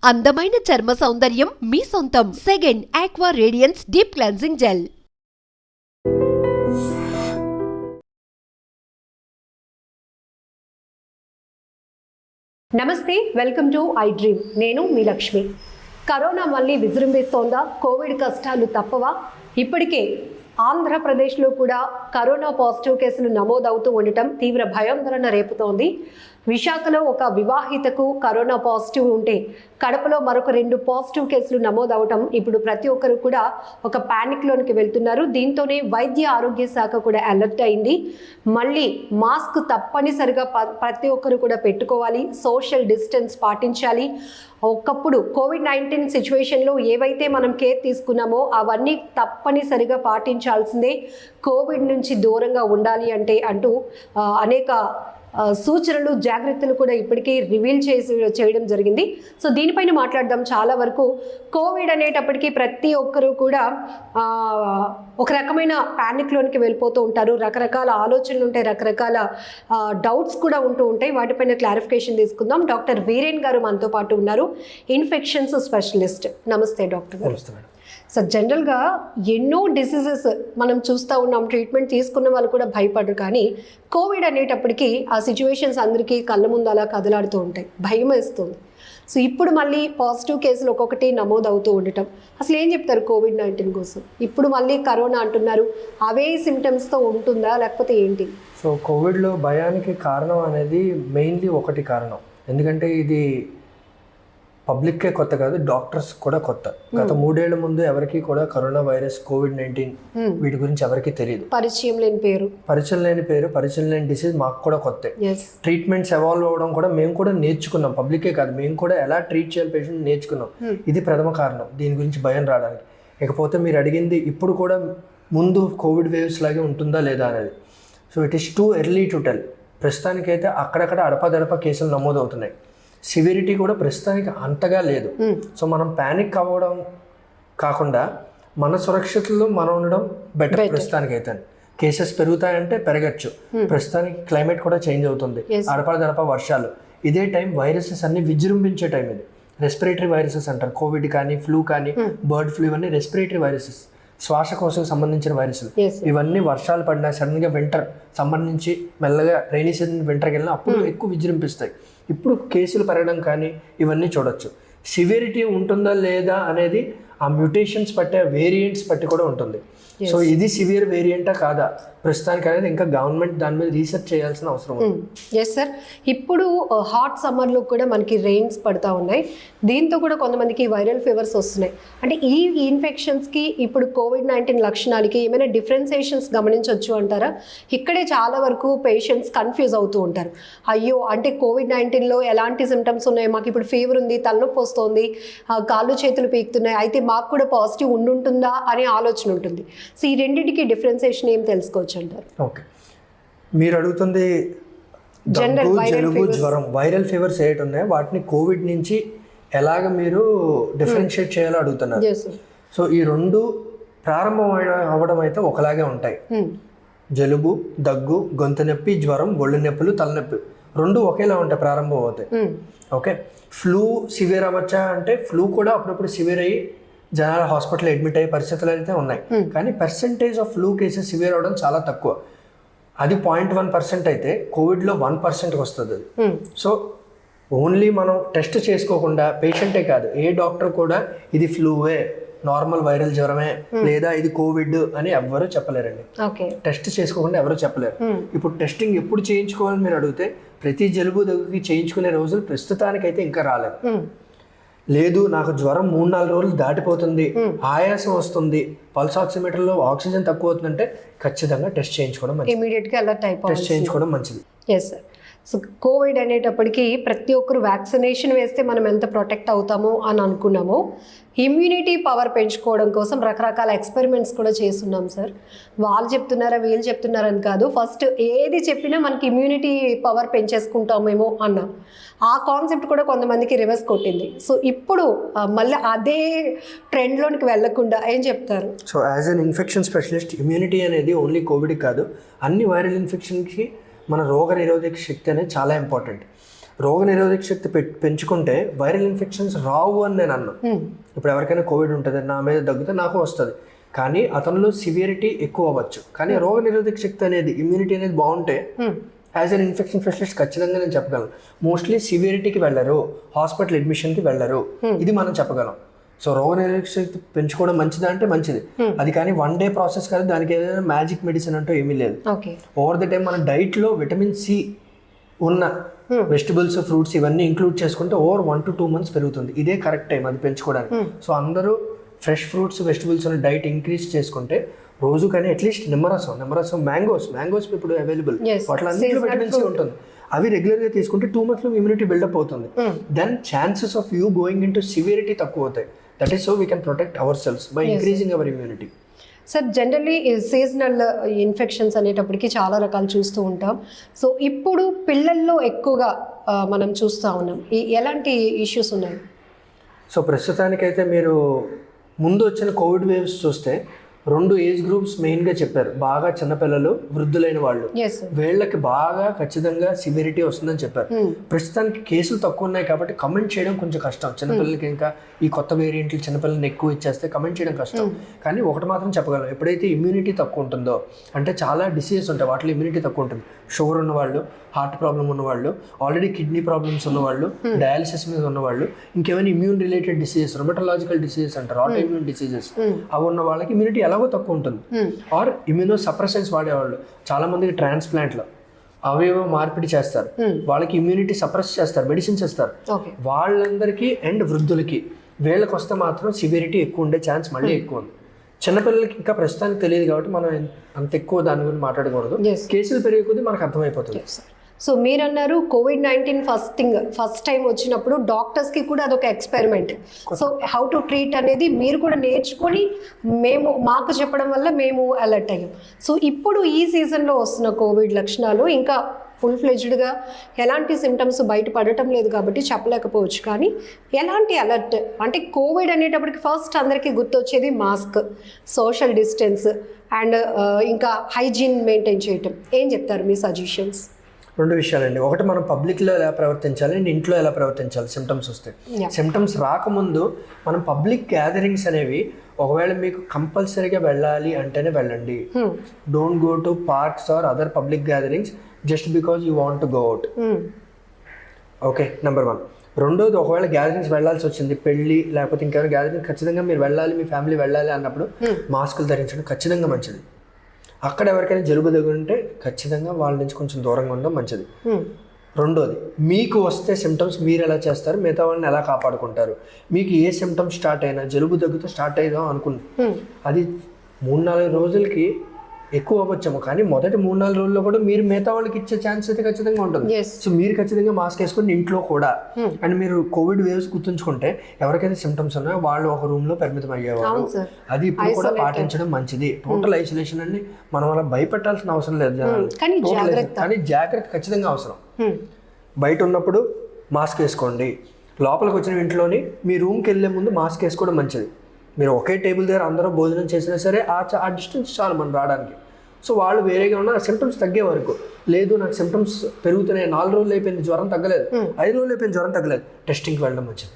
అందమైన చర్మ సౌందర్యం మీ సొంతం. Second aqua radiance deep cleansing gel. నమస్తే, వెల్కమ్ టు ఐ డ్రీమ్. నేను మీ లక్ష్మి. కరోనా మళ్ళీ విజృంభిస్తోందా? కోవిడ్ కష్టాలు తప్పవా? ఇప్పటికే ఆంధ్రప్రదేశ్లో కూడా కరోనా పాజిటివ్ కేసులు నమోదవుతూ ఉండటం తీవ్ర భయాందోళన రేపుతోంది. విశాఖలో ఒక వివాహితకు కరోనా పాజిటివ్ ఉంటే కడపలో మరొక 2 పాజిటివ్ కేసులు నమోదవటం ఇప్పుడు ప్రతి ఒక్కరు కూడా ఒక ప్యానిక్లోనికి వెళ్తున్నారు. దీంతోనే వైద్య ఆరోగ్య శాఖ కూడా అలర్ట్ అయింది. మళ్ళీ మాస్క్ తప్పనిసరిగా ప్రతి ఒక్కరు కూడా పెట్టుకోవాలి, సోషల్ డిస్టెన్స్ పాటించాలి. ఒకప్పుడు కోవిడ్-19 సిచ్యువేషన్లో ఏవైతే మనం కేర్ తీసుకున్నామో అవన్నీ తప్పనిసరిగా పాటించాల్సిందే. కోవిడ్ నుంచి దూరంగా ఉండాలి అంటూ అనేక సూచనలు, జాగ్రత్తలు కూడా ఇప్పటికీ రివీల్ చేయడం జరిగింది. సో దీనిపైన మాట్లాడదాం. చాలా వరకు కోవిడ్ అనేటప్పటికీ ప్రతి ఒక్కరూ కూడా ఒక రకమైన ప్యానిక్లోనికి వెళ్ళిపోతూ ఉంటారు. రకరకాల ఆలోచనలు ఉంటాయి, రకరకాల డౌట్స్ కూడా ఉంటూ ఉంటాయి. వాటిపైన క్లారిఫికేషన్ తీసుకుందాం. డాక్టర్ వీరేన్ గారు మనతో పాటు ఉన్నారు, ఇన్ఫెక్షన్స్ స్పెషలిస్ట్. నమస్తే డాక్టర్ గారు. నమస్తే మేడం. సో జనరల్గా ఎన్నో డిసీజెస్ మనం చూస్తూ ఉన్నాం, ట్రీట్మెంట్ తీసుకున్న వాళ్ళు కూడా భయపడరు. కానీ కోవిడ్ అనేటప్పటికీ ఆ సిచ్యువేషన్స్ అందరికీ కళ్ళ ముందు అలా కదలాడుతూ ఉంటాయి, భయం వేస్తుంది. సో ఇప్పుడు మళ్ళీ పాజిటివ్ కేసులు ఒక్కొక్కటి నమోదవుతూ ఉండటం, అసలు ఏం చెప్తారు కోవిడ్-19 కోసం? ఇప్పుడు మళ్ళీ కరోనా అంటున్నారు, అవే సిమ్టమ్స్తో ఉంటుందా లేకపోతే ఏంటి? సో కోవిడ్లో భయానికి కారణం అనేది మెయిన్లీ ఒకటి కారణం. ఎందుకంటే ఇది పబ్లిక్కే కొత్త కాదు, డాక్టర్స్ కూడా కొత్త. గత 3 ఏళ్ల ముందు ఎవరికి కూడా కరోనా వైరస్, కోవిడ్-19 వీటి గురించి ఎవరికి తెలియదు. పరిచయం లేని పేరు, పరిచయం లేని డిసీజ్ మాకు కూడా కొత్త. ట్రీట్మెంట్స్ ఎవాల్వ్ అవ్వడం కూడా మేము కూడా నేర్చుకున్నాం. పబ్లికే కాదు, మేము కూడా ఎలా ట్రీట్ చేయాలి పేషెంట్ నేర్చుకున్నాం. ఇది ప్రథమ కారణం దీని గురించి భయం రావడానికి. ఇకపోతే మీరు అడిగింది ఇప్పుడు కూడా ముందు కోవిడ్ వేవ్స్ లాగే ఉంటుందా లేదా అనేది. So it is too early to tell. ప్రస్తుతానికైతే అక్కడక్కడ అడపదడప కేసులు నమోదవుతున్నాయి. సివిరిటీ కూడా ప్రస్తుతానికి అంతగా లేదు. సో మనం ప్యానిక్ అవ్వడం కాకుండా మన సురక్షితలో మనం ఉండడం బెటర్. ప్రస్తుతానికి అయితే కేసెస్ పెరుగుతాయంటే పెరగచ్చు. ప్రస్తుతానికి క్లైమేట్ కూడా చేంజ్ అవుతుంది, అడపదడప వర్షాలు. ఇదే టైం వైరసెస్ అన్ని విజృంభించే టైం ఇది. రెస్పిరేటరీ వైరసెస్ అంటారు. కోవిడ్ కానీ, ఫ్లూ కానీ, బర్డ్ ఫ్లూ, ఇవన్నీ రెస్పిరేటరీ వైరసెస్, శ్వాసకోశం సంబంధించిన వైరస్లు. ఇవన్నీ వర్షాలు పడినా, సడన్గా వింటర్, సమ్మర్ నుంచి మెల్లగా రైనీ సీజన్ వింటర్కి వెళ్ళినా అప్పుడు ఎక్కువ విజృంభిస్తాయి. ఇప్పుడు కేసులు పెరగడం కానీ ఇవన్నీ చూడొచ్చు. సివిరిటీ ఉంటుందా లేదా అనేది ఆ మ్యూటేషన్స్ బట్టి, వేరియంట్స్ బట్టి కూడా ఉంటుంది. సో ఇది సివియర్ వేరియంటా కాదా ప్రస్తుతానికి అనేది ఇంకా గవర్నమెంట్ దాని మీద రీసెర్చ్ చేయాల్సిన అవసరం ఉంది. Yes sir. ఇప్పుడు హాట్ సమ్మర్లో కూడా మనకి రెయిన్స్ పడుతూ ఉన్నాయి. దీంతో కూడా కొంతమందికి వైరల్ ఫీవర్స్ వస్తున్నాయి. అంటే ఈ ఇన్ఫెక్షన్స్కి ఇప్పుడు కోవిడ్-19 లక్షణాలకి ఏమైనా డిఫరెన్సియేషన్స్ గమనించవచ్చు అంటారా? ఇక్కడే చాలా వరకు పేషెంట్స్ కన్ఫ్యూజ్ అవుతూ ఉంటారు. అయ్యో, అంటే కోవిడ్-19లో ఎలాంటి సిమ్టమ్స్ ఉన్నాయి, మాకు ఇప్పుడు ఫీవర్ ఉంది, తలనొప్పి వస్తుంది, కాళ్ళు చేతులు పీకుతున్నాయి, అయితే మాకు కూడా పాజిటివ్ ఉంటుందా అనే ఆలోచన ఉంటుంది. సో ఈ రెండింటికి డిఫరెన్సియేషన్ ఏం తెలుసుకోవచ్చు అంటారు? ఓకే, మీరు అడుగుతుంది దగ్గు, జలుబు, జ్వరం, వైరల్ ఫీవర్స్ ఏటి ఉన్నాయో వాటిని కోవిడ్ నుంచి ఎలాగ మీరు డిఫరెన్షియేట్ చేయాలో అడుగుతున్నారు. సో ఈ 2 ప్రారంభం అవ్వడం అయితే ఒకలాగే ఉంటాయి. జలుబు, దగ్గు, గొంతు నొప్పి, జ్వరం, ఒళ్ళు నొప్పులు, తలనొప్పి 2 ఒకేలా ఉంటాయి, ప్రారంభం అవుతాయి. ఓకే, ఫ్లూ సివియర్ అవ్వచ్చా అంటే ఫ్లూ కూడా అప్పుడప్పుడు సివియర్ అయ్యి జనాలు హాస్పిటల్ అడ్మిట్ అయ్యే పరిస్థితులు అయితే ఉన్నాయి. కానీ percentage of flu cases severe అవ్వడం చాలా తక్కువ. అది 0.1% అయితే కోవిడ్లో 1%కి వస్తుంది అది. సో ఓన్లీ మనం టెస్ట్ చేసుకోకుండా, పేషెంటే కాదు ఏ డాక్టర్ కూడా ఇది ఫ్లూవే, నార్మల్ వైరల్ జ్వరమే, లేదా ఇది కోవిడ్ అని ఎవ్వరూ చెప్పలేరండి. టెస్ట్ చేసుకోకుండా ఎవరు చెప్పలేరు. ఇప్పుడు టెస్టింగ్ ఎప్పుడు చేయించుకోవాలని మీరు అడిగితే ప్రతి జలుబు దగ్గరికి చేయించుకునే రోజులు ప్రస్తుతానికైతే ఇంకా రాలేదు. లేదు, నాకు జ్వరం 3-4 రోజులు దాటిపోతుంది, ఆయాసం వస్తుంది, పల్స్ ఆక్సిమీటర్లో ఆక్సిజన్ తక్కువ అవుతుందంటే ఖచ్చితంగా టెస్ట్ చేయించుకోవడం మంచిది. ఇమీడియట్గా అలర్ట్ అయిపోవాలి, టెస్ట్ చేయించుకోవడం మంచిది. Yes sir. సో కోవిడ్ అనేటప్పటికీ ప్రతి ఒక్కరు వ్యాక్సినేషన్ వేస్తే మనం ఎంత ప్రొటెక్ట్ అవుతామో అని అనుకున్నామో, ఇమ్యూనిటీ పవర్ పెంచుకోవడం కోసం రకరకాల ఎక్స్పెరిమెంట్స్ కూడా చేస్తున్నాం సార్. వాళ్ళు చెప్తున్నారా వీళ్ళు చెప్తున్నారని కాదు, ఫస్ట్ ఏది చెప్పినా మనకి ఇమ్యూనిటీ పవర్ పెంచేసుకుంటామేమో అన్న ఆ కాన్సెప్ట్ కూడా కొంతమందికి రివర్స్ కొట్టింది. సో ఇప్పుడు మళ్ళీ అదే ట్రెండ్లోనికి వెళ్ళకుండా ఏం చెప్తారు? So as an infection specialist, immunity అనేది ఓన్లీ కోవిడ్కి కాదు, అన్ని వైరల్ ఇన్ఫెక్షన్కి మన రోగ నిరోధక శక్తి అనేది చాలా ఇంపార్టెంట్. రోగ నిరోధక శక్తి పెంచుకుంటే వైరల్ ఇన్ఫెక్షన్స్ రావు అని నేను అన్నా. ఇప్పుడు ఎవరికైనా కోవిడ్ ఉంటుంది, నా మీద దగ్గితే నాకు వస్తుంది, కానీ అతనిలో సివియరిటీ ఎక్కువ అవ్వచ్చు. కానీ రోగ నిరోధక శక్తి అనేది, ఇమ్యూనిటీ అనేది బాగుంటే యాజ్ అన్ ఇన్ఫెక్షన్ స్పెషలిస్ట్ ఖచ్చితంగా నేను చెప్పగలను. మోస్ట్లీ సివియరిటీకి వెళ్ళరు, హాస్పిటల్ అడ్మిషన్కి వెళ్ళరు, ఇది మనం చెప్పగలం. సో రోగ నిరోధక శక్తి పెంచుకోవడం మంచిదా అంటే మంచిది, అది కానీ 1 day ప్రాసెస్ కాదు, దానికి ఏదైనా మ్యాజిక్ మెడిసిన్ అంటూ ఏమీ లేదు. ఓవర్ ద టైం మన డైట్లో విటమిన్ సి ఉన్న వెజిటబుల్స్, ఫ్రూట్స్ ఇవన్నీ ఇంక్లూడ్ చేసుకుంటే ఓవర్ 1 to 2 months పెరుగుతుంది. ఇదే కరెక్ట్ టైం అది పెంచుకోవడానికి. సో అందరూ ఫ్రెష్ ఫ్రూట్స్, వెజిటబుల్స్ ఉన్న డైట్ ఇంక్రీజ్ చేసుకుంటే రోజు కానీ అట్లీస్ట్ నిమ్మరసం, మ్యాంగోస్ ఇప్పుడు అవైలబుల్, వాటిలో అన్నింటిలో విటమిన్ సి ఉంటుంది. అవి రెగ్యులర్గా తీసుకుంటే 2 months ఇమ్యూనిటీ బిల్డప్ అవుతుంది. Then chances of you going in to severity తక్కువ అవుతాయి. That is so we can protect our cells by increasing our immunity. Sir, generally seasonal infections అనేటప్పటికి చాలా రకాలు చూస్తూ ఉంటాం. సో ఇప్పుడు పిల్లల్లో ఎక్కువగా మనం చూస్తూ ఉన్నాం. ఎలాంటి ఇష్యూస్ ఉన్నాయి? సో ప్రస్తుతానికైతే మీరు ముందు వచ్చిన కోవిడ్ వేవ్స్ చూస్తే 2 ఏజ్ గ్రూప్స్ మెయిన్గా చెప్పారు. బాగా చిన్నపిల్లలు, వృద్ధులైన వాళ్ళు, వీళ్ళకి బాగా ఖచ్చితంగా సివియరిటీ వస్తుందని చెప్పారు. ప్రస్తుతానికి కేసులు తక్కువ ఉన్నాయి కాబట్టి కమెంట్ చేయడం కొంచెం కష్టం. చిన్నపిల్లలకి ఇంకా ఈ కొత్త వేరియంట్లు చిన్నపిల్లల్ని ఎక్కువ ఇచ్చేస్తే కమెంట్ చేయడం కష్టం. కానీ ఒకటి మాత్రం చెప్పగలం, ఎప్పుడైతే ఇమ్యూనిటీ తక్కువ ఉంటుందో, అంటే చాలా డిసీజెస్ ఉంటాయి, వాటిలో ఇమ్యూనిటీ తక్కువ ఉంటుంది. షుగర్ ఉన్నవాళ్ళు, హార్ట్ ప్రాబ్లం ఉన్నవాళ్ళు, ఆల్రెడీ కిడ్నీ ప్రాబ్లమ్స్ ఉన్నవాళ్ళు, డయాలిసిస్ మీద ఉన్నవాళ్ళు, ఇంకేమైనా ఇమ్యూన్ రిలేటెడ్ డిసీజెస్, రొమటలాజికల్ డిసీజెస్ అంటారు, ఆటో ఇమ్యూన్ డిసీజెస్, అవి ఉన్న వాళ్ళకి ఇమ్యూనిటీ ఎలాగో తక్కువ ఉంటుంది. ఆర్ ఇమ్యూనో సప్రెసెన్స్ వాడేవాళ్ళు, చాలా మందికి ట్రాన్స్ప్లాంట్లో అవయవ మార్పిడి చేస్తారు, వాళ్ళకి ఇమ్యూనిటీ సప్రెస్ చేస్తారు, మెడిసిన్స్ ఇస్తారు. వాళ్ళందరికీ అండ్ వృద్ధులకి వీళ్ళకి వస్తే మాత్రం సివియరిటీ ఎక్కువ ఉండే ఛాన్స్ మళ్ళీ ఎక్కువ ఉంది. చిన్నపిల్లలకి ఇంకా ప్రస్తుతానికి తెలియదు కాబట్టి మనం అంత ఎక్కువ దాని గురించి మాట్లాడకూడదు. కేసులు పెరిగే కొద్దీ మనకు అర్థమైపోతుంది. సో మీరు అన్నారు COVID-19 ఫస్ట్ టైం వచ్చినప్పుడు డాక్టర్స్కి కూడా అదొక experiment. So how to treat అనేది మీరు కూడా నేర్చుకొని మాకు చెప్పడం వల్ల మేము అలర్ట్ అయ్యాం. సో ఇప్పుడు ఈ సీజన్లో వస్తున్న కోవిడ్ లక్షణాలు ఇంకా ఫుల్ ఫ్లెడ్జ్డ్గా ఎలాంటి సిమ్టమ్స్ బయటపడటం లేదు కాబట్టి చెప్పలేకపోవచ్చు, కానీ ఎలాంటి అలర్ట్ అంటే కోవిడ్ అనేటప్పటికి ఫస్ట్ అందరికీ గుర్తొచ్చేది మాస్క్, సోషల్ డిస్టెన్స్ అండ్ ఇంకా హైజీన్ మెయింటైన్ చేయటం. ఏం చెప్తారు మీ సజెషన్స్? 2 విషయాలండి. ఒకటి, మనం పబ్లిక్లో ఎలా ప్రవర్తించాలి అండ్ ఇంట్లో ఎలా ప్రవర్తించాలి. సిమ్టమ్స్ వస్తాయి, సిమ్టమ్స్ రాకముందు మనం పబ్లిక్ గ్యాదరింగ్స్ అనేవి, ఒకవేళ మీకు కంపల్సరీగా వెళ్ళాలి అంటేనే వెళ్ళండి. Don't go to parks or other public gatherings just because you want to go out. Okay, number 1. రెండోది, ఒకవేళ గ్యాదరింగ్స్ వెళ్ళాల్సి వచ్చింది, పెళ్ళి లేకపోతే ఇంకెవరైనా గ్యాదరింగ్ ఖచ్చితంగా మీరు వెళ్ళాలి, మీ ఫ్యామిలీ వెళ్ళాలి అన్నప్పుడు మాస్కులు ధరించడం ఖచ్చితంగా మంచిది. అక్కడ ఎవరికైనా జలుబు దగ్గుంటే ఖచ్చితంగా వాళ్ళ నుంచి కొంచెం దూరంగా ఉండడం మంచిది. రెండోది, మీకు వస్తే సిమ్టమ్స్ మీరు ఎలా చేస్తారు, మిగతా వాళ్ళని ఎలా కాపాడుకుంటారు. మీకు ఏ సిమ్టమ్స్ స్టార్ట్ అయినా, జలుబు దగ్గుతో స్టార్ట్ అయిదాం అనుకుంది, అది 3-4 రోజులకి ఎక్కువ అవ్వచ్చేమో, కానీ మొదటి 3-4 రోజుల్లో కూడా మీరు మిగతా వాళ్ళకి ఇచ్చే ఛాన్స్ అయితే ఖచ్చితంగా ఉంటుంది. సో మీరు ఖచ్చితంగా మాస్క్ వేసుకొని ఇంట్లో కూడా, అండ్ మీరు కోవిడ్ వేవ్స్ గుర్తుంచుకుంటే ఎవరికైతే సిమ్టమ్స్ ఉన్నాయో వాళ్ళు ఒక రూమ్ లో పరిమితం అయ్యేవారు. అది ఇప్పుడు కూడా పాటించడం మంచిది. టోటల్ ఐసోలేషన్ అని మనం అలా భయపెట్టాల్సిన అవసరం లేదు, కానీ జాగ్రత్త ఖచ్చితంగా అవసరం. బయట ఉన్నప్పుడు మాస్క్ వేసుకోండి, లోపలికి వచ్చిన ఇంట్లోని మీ రూమ్కి వెళ్ళే ముందు మాస్క్ వేసుకోవడం మంచిది. మీరు ఒకే టేబుల్ దగ్గర అందరూ భోజనం చేసినా సరే ఆ డిస్టెన్స్ చాలు మనం రావడానికి. సో వాళ్ళు వేరేగా ఉన్న సిమ్టమ్స్ తగ్గే వరకు, లేదు నాకు సిమ్టమ్స్ పెరుగుతున్నాయి, 4 రోజులు అయిపోయింది జ్వరం తగ్గలేదు, 5 రోజులు అయిపోయింది జ్వరం తగ్గలేదు, టెస్టింగ్కి వెళ్ళడం మంచిది.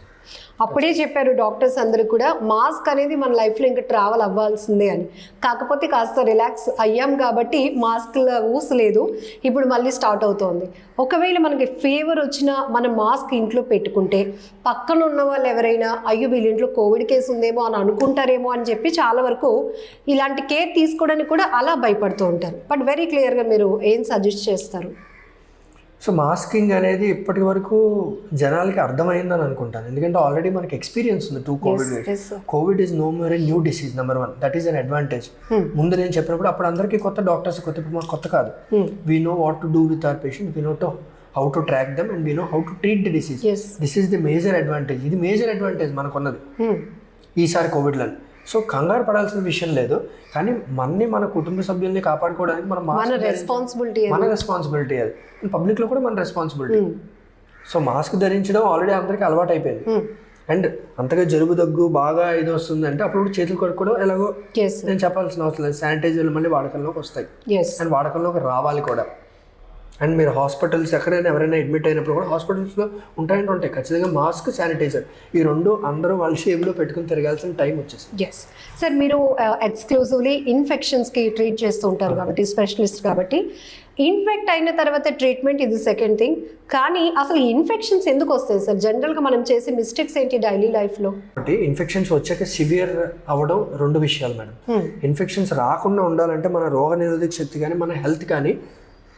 అప్పుడే చెప్పారు డాక్టర్స్ అందరూ కూడా, మాస్క్ అనేది మన లైఫ్లో ఇంకా ట్రావెల్ అవ్వాల్సిందే అని. కాకపోతే కాస్త రిలాక్స్ అయ్యాం కాబట్టి మాస్క్ల ఊసలేదు, ఇప్పుడు మళ్ళీ స్టార్ట్ అవుతోంది. ఒకవేళ మనకి ఫీవర్ వచ్చినా మనం మాస్క్ ఇంట్లో పెట్టుకుంటే పక్కన ఉన్న వాళ్ళు ఎవరైనా అయ్యో వీళ్ళ ఇంట్లో కోవిడ్ కేసు ఉందేమో అని అనుకుంటారేమో అని చెప్పి చాలా వరకు ఇలాంటి కేర్ తీసుకోవడానికి కూడా అలా భయపడుతూ ఉంటారు. బట్ వెరీ క్లియర్గా మీరు ఏం సజెస్ట్ చేస్తారు? సో మాస్కింగ్ అనేది ఇప్పటి వరకు జనాలకి అర్థమైందని అనుకుంటాను, ఎందుకంటే ఆల్రెడీ మనకి ఎక్స్పీరియన్స్ ఉంది 2 Covid waves. Covid is no more a new disease, number 1. That is an advantage. ముందు నేను చెప్పినప్పుడు అప్పుడు అందరికీ కొత్త, డాక్టర్స్ కొత్త, ఇప్పుడు మాకు కొత్త కాదు. We know what to do with our patient, we know how to track them and we know how to treat the disease. This is the major advantage. ఇది మేజర్ అడ్వాంటేజ్ మనకున్నది ఈసారి కోవిడ్లో. సో కంగారు పడాల్సిన విషయం లేదు, కానీ మన కుటుంబ సభ్యుల్ని కాపాడుకోవడానికి మన రెస్పాన్సిబిలిటీ అది. పబ్లిక్లో కూడా మన రెస్పాన్సిబిలిటీ. సో మాస్క్ ధరించడం ఆల్రెడీ అందరికీ అలవాటు అయిపోయింది. అండ్ అంతగా జలుబు దగ్గు బాగా ఇది వస్తుంది అంటే అప్పుడు చేతులు కడుక్కోవడం ఎలాగో నేను చెప్పాల్సిన అవసరం లేదు. శానిటైజర్లు మళ్ళీ వాడకంలోకి వస్తాయి అండ్ వాడకంలోకి రావాలి కూడా. అండ్ మీరు హాస్పిటల్స్ ఎక్కడైనా ఎవరైనా అడ్మిట్ అయినప్పుడు కూడా హాస్పిటల్స్లో ఉంటాయి ఖచ్చితంగా మాస్క్, శానిటైజర్, ఈ రెండు అందరూ వాళ్ళ షేప్లో పెట్టుకుని తిరగాల్సిన టైం వచ్చేసింది. ఎస్ సార్, మీరు ఎక్స్క్లూజివ్లీ ఇన్ఫెక్షన్స్కి ట్రీట్ చేస్తూ ఉంటారు కాబట్టి, స్పెషలిస్ట్ కాబట్టి, ఇన్ఫెక్ట్ అయిన తర్వాత ట్రీట్మెంట్ ఇది సెకండ్ థింగ్. కానీ అసలు ఇన్ఫెక్షన్స్ ఎందుకు వస్తాయి సార్? జనరల్గా మనం చేసే మిస్టేక్స్ ఏంటి డైలీ లైఫ్లో? ఒకటి, ఇన్ఫెక్షన్స్ వచ్చాక సివియర్ అవ్వడం రెండు విషయాలు మేడం. ఇన్ఫెక్షన్స్ రాకుండా ఉండాలంటే మన రోగ నిరోధక శక్తి కానీ మన హెల్త్ కానీ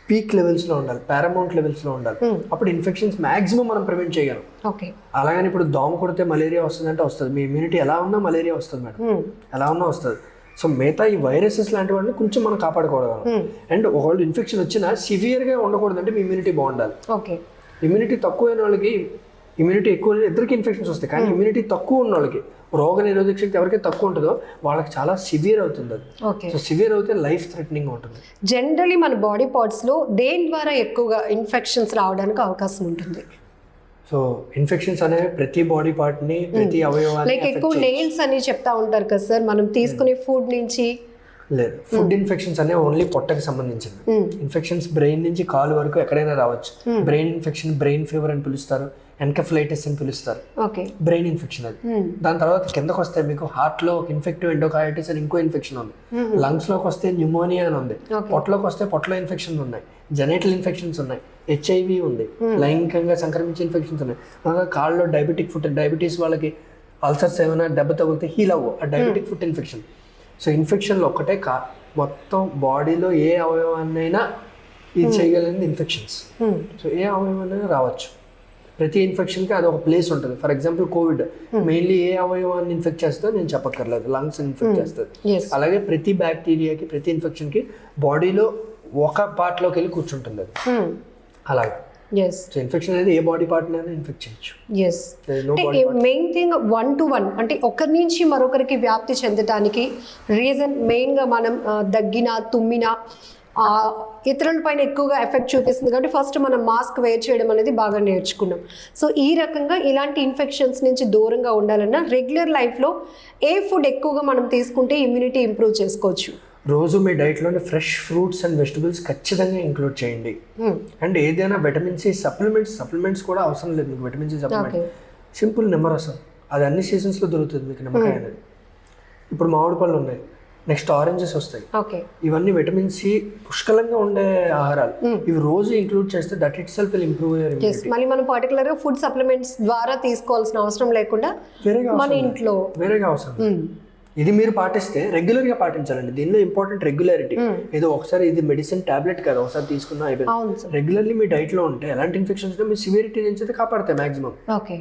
పీక్ లెవెల్స్లో ఉండాలి, పారామౌంట్ లెవెల్స్లో ఉండాలి. అప్పుడు ఇన్ఫెక్షన్స్ మ్యాక్సిమం మనం ప్రివెంట్ చేయగలం. ఓకే. అలాగని ఇప్పుడు దోమ కొడితే మలేరియా వస్తుందంటే వస్తుంది, మీ ఇమ్యూనిటీ ఎలా ఉన్నా మలేరియా వస్తుంది మేడం, ఎలా ఉన్నా వస్తుంది. సో మిగతా ఈ వైరసెస్ లాంటి వాటిని కొంచెం మనం కాపాడుకోవడం. అండ్ ఒకవేళ ఇన్ఫెక్షన్ వచ్చినా సివియర్గా ఉండకూడదంటే మీ ఇమ్యూనిటీ బాగుండాలి. ఓకే. ఇమ్యూనిటీ తక్కువ అయిన వాళ్ళకి, ఇమ్యూనిటీ ఎక్కువ ఇద్దరికి ఇన్ఫెక్షన్స్ వస్తాయి, కానీ ఇమ్యూనిటీ తక్కువ ఉన్న వాళ్ళకి, రోగ నిరోధక శక్తి ఎవరికి తక్కువ ఉంటుందో వాళ్ళకి చాలా సివియర్ అవుతుంది అది. ఓకే. సో సివియర్ అవుతే లైఫ్ థ్రెటనింగ్ ఉంటుంది. జనరలీ మన బాడీ పార్ట్స్లో దేని ద్వారా ఎక్కువగా ఇన్ఫెక్షన్స్ రావడానికి అవకాశం ఉంటుంది? సో ఇన్ఫెక్షన్స్ అనేవి ప్రతి బాడీ పార్ట్ని, ప్రతి అవయవాన్ని, లైక్ ఎక్కువ నెయిల్స్ అని చెప్తా ఉంటారు కదా సార్, మనం తీసుకునే ఫుడ్ నుంచి. లేదు, ఫుడ్ ఇన్ఫెక్షన్స్ అనేవి ఓన్లీ పొట్టకి సంబంధించింది. ఇన్ఫెక్షన్స్ బ్రెయిన్ నుంచి కాలు వరకు ఎక్కడైనా రావచ్చు. బ్రెయిన్ ఇన్ఫెక్షన్ బ్రెయిన్ ఫీవర్ అని పిలుస్తారు, ఎన్కెఫలైటిస్ అని పిలుస్తారు. బ్రెయిన్ ఇన్ఫెక్షన్ అది. దాని తర్వాత కిందకు వస్తే మీకు హార్ట్ లో ఒక ఇన్ఫెక్టివ్ ఎండోకార్డిటిస్ అని ఇంకో ఇన్ఫెక్షన్ ఉంది, లంగ్స్ లోకి వస్తే న్యూమోనియా అని ఉంది, పొట్టలోకి వస్తే పొట్టలో ఇన్ఫెక్షన్స్ ఉన్నాయి, జెనైటల్ ఇన్ఫెక్షన్స్ ఉన్నాయి, హెచ్ఐవి ఉంది, లైంగికంగా సంక్రమించే ఇన్ఫెక్షన్స్ ఉన్నాయి. అలాగే కాళ్ళలో డయాబెటీస్ వాళ్ళకి అల్సర్స్ ఏమైనా దెబ్బ తగిలితే హీల్ అవ్వు, ఆ డయాబెటిక్ ఫుట్ ఇన్ఫెక్షన్. సో ఇన్ఫెక్షన్లు ఒక్కటే మొత్తం బాడీలో ఏ అవయవాన్నైనా ఇది చేయగలిగింది ఇన్ఫెక్షన్స్. సో ఏ అవయవాన్నైనా రావచ్చు. ప్రతి ఇన్ఫెక్షన్కి అది ఒక ప్లేస్ ఉంటుంది. ఫర్ ఎగ్జాంపుల్ కోవిడ్ మెయిన్లీ ఏ అవయవాన్ని ఇన్ఫెక్ట్ చేస్తుందో నేను చెప్పక్కర్లేదు, లంగ్స్ ఇన్ఫెక్ట్ చేస్తుంది. అలాగే ప్రతి బ్యాక్టీరియాకి, ప్రతి ఇన్ఫెక్షన్కి బాడీలో ఒక పార్ట్లోకి వెళ్ళి కూర్చుంటుంది అది. అలాగే సో ఇన్ఫెక్షన్ అనేది ఏ బాడీ పార్ట్ అయినా ఇన్ఫెక్ట్ చేయొచ్చు. మెయిన్ థింగ్ 1 to 1 అంటే ఒకరి నుంచి మరొకరికి వ్యాప్తి చెందడానికి రీజన్ మెయిన్గా మనం దగ్గినా, తుమ్మినా ఇతరుల పైన ఎక్కువగా ఎఫెక్ట్ చూపిస్తుంది కాబట్టి ఫస్ట్ మనం మాస్క్ వేర్ చేయడం అనేది బాగా నేర్చుకున్నాం. సో ఈ రకంగా ఇలాంటి ఇన్ఫెక్షన్స్ నుంచి దూరంగా ఉండాలన్నా రెగ్యులర్ లైఫ్లో ఏ ఫుడ్ ఎక్కువగా మనం తీసుకుంటే ఇమ్యూనిటీ ఇంప్రూవ్ చేసుకోవచ్చు? రోజు మీ డైట్లోనే ఫ్రెష్ ఫ్రూట్స్ అండ్ వెజిటబుల్స్ ఖచ్చితంగా ఇంక్లూడ్ చేయండి. అండ్ ఏదైనా విటమిన్ సి సప్లిమెంట్స్ కూడా అవసరం లేదు మీకు. విటమిన్ సి సప్లిమెంట్ సింపుల్ నిమ్మరసం, అది అన్ని సీజన్స్లో దొరుకుతుంది మీకు. నిమ్మకాయ అనేది, ఇప్పుడు మామిడి పళ్ళు ఉన్నాయి, నెక్స్ట్ ఆరెంజెస్ వస్తాయి. ఇవన్నీ విటమిన్ సి పుష్కలంగా ఉండే ఆహారాలు. ఇవి రోజు ఇంక్లూడ్ చేస్తే that it self will improve your immunity. మళ్ళీ మనం పర్టికులర్ గా ఫుడ్ సప్లిమెంట్స్ ద్వారా తీసుకోవాల్సిన అవసరం లేకుండా మన ఇంట్లో వేరేగా అవసరం. ఇది మీరు పాటిస్తే రెగ్యులర్గా పాటించాలండి. దీనిలో ఇంపార్టెంట్ రెగ్యులారిటీ. ఏదో ఒకసారి ఇది మెడిసిన్ టాబ్లెట్ కాదు, ఒకసారి తీసుకున్నా అయిపోయింది. రెగ్యులర్లీ మీ డైట్లో ఉంటే ఎలాంటి ఇన్ఫెక్షన్స్ మీ సివియరిటీ నుంచి అయితే కాపాడతాయి మ్యాక్సిమం. ఓకే.